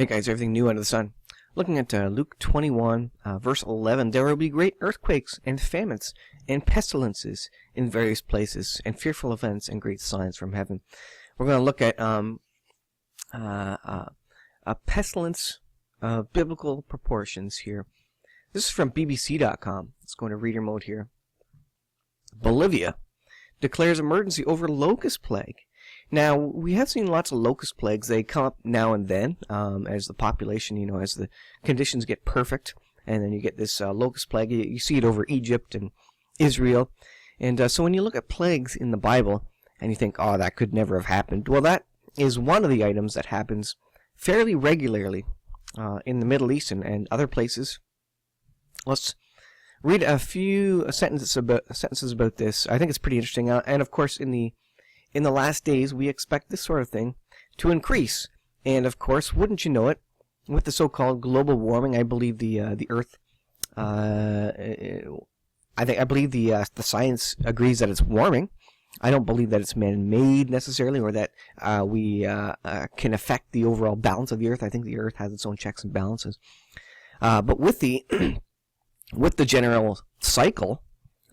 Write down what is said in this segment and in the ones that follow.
Hey guys, everything new under the sun. Looking at Luke 21, verse 11, there will be great earthquakes and famines and pestilences in various places and fearful events and great signs from heaven. We're going to look at a pestilence of biblical proportions here. This is from BBC.com. Let's go into reader mode here. Bolivia declares emergency over locust plague. Now, we have seen lots of locust plagues. They come up now and then as the population, as the conditions get perfect. And then you get this locust plague. You see it over Egypt and Israel. And so when you look at plagues in the Bible and you think, oh, that could never have happened. Well, that is one of the items that happens fairly regularly in the Middle East and other places. Let's read a few sentences about this. I think it's pretty interesting. And of course, in the last days, we expect this sort of thing to increase. And of course, wouldn't you know it, with the so-called global warming, I believe the Earth, I believe the science agrees that it's warming. I don't believe that it's man-made necessarily, or that we can affect the overall balance of the Earth. I think the Earth has its own checks and balances. But with the with the general cycle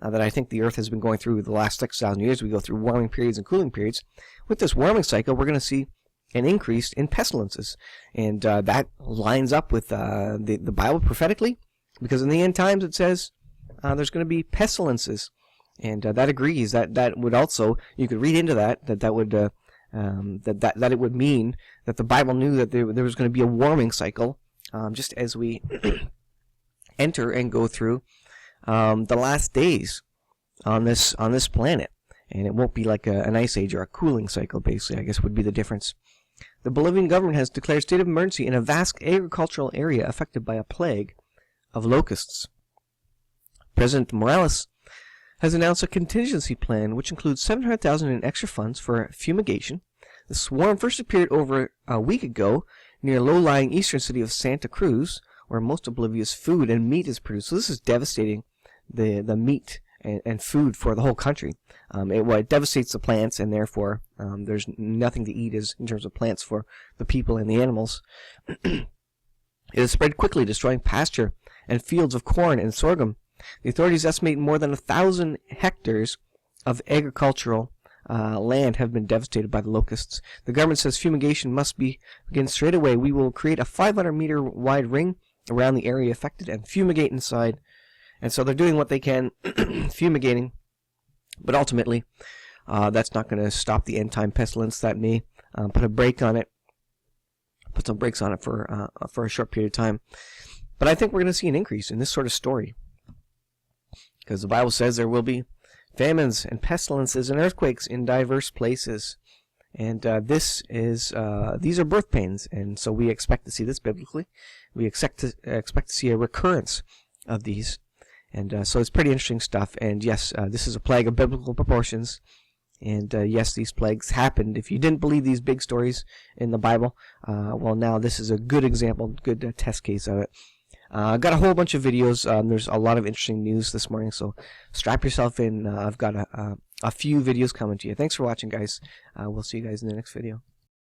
that I think the Earth has been going through the last 6,000 years, we go through warming periods and cooling periods. With this warming cycle, we're going to see an increase in pestilences. And that lines up with the Bible prophetically, because in the end times it says there's going to be pestilences. And that agrees. That would also, you could read into that would that it would mean that the Bible knew that there was going to be a warming cycle, just as we enter and go through the last days on this planet. And it won't be like an ice age or a cooling cycle, basically, I guess would be the difference. The Bolivian government has declared state of emergency in a vast agricultural area affected by a plague of locusts. President Morales has announced a contingency plan which includes $700,000 in extra funds for fumigation. The swarm first appeared over a week ago near low-lying eastern city of Santa Cruz, where most of Bolivia's food and meat is produced. So this is devastating the meat and food for the whole country. It devastates the plants, and therefore there's nothing to eat in terms of plants for the people and the animals. It has spread quickly, destroying pasture and fields of corn and sorghum. The authorities estimate more than 1,000 hectares of agricultural land have been devastated by the locusts. The government says fumigation must begin straight away. We will create a 500-meter wide ring around the area affected and fumigate inside. And so they're doing what they can, fumigating, but ultimately that's not going to stop the end-time pestilence. That may put a break on it, put some brakes on it for a short period of time. But I think we're going to see an increase in this sort of story, because the Bible says there will be famines and pestilences and earthquakes in diverse places. And these are birth pains, and so we expect to see this biblically. We expect to see a recurrence of these. And so it's pretty interesting stuff. And yes, this is a plague of biblical proportions. And yes, these plagues happened. If you didn't believe these big stories in the Bible, well, now this is a good example, good test case of it. I've got a whole bunch of videos. There's a lot of interesting news this morning, so strap yourself in. I've got a few videos coming to you. Thanks for watching, guys. We'll see you guys in the next video.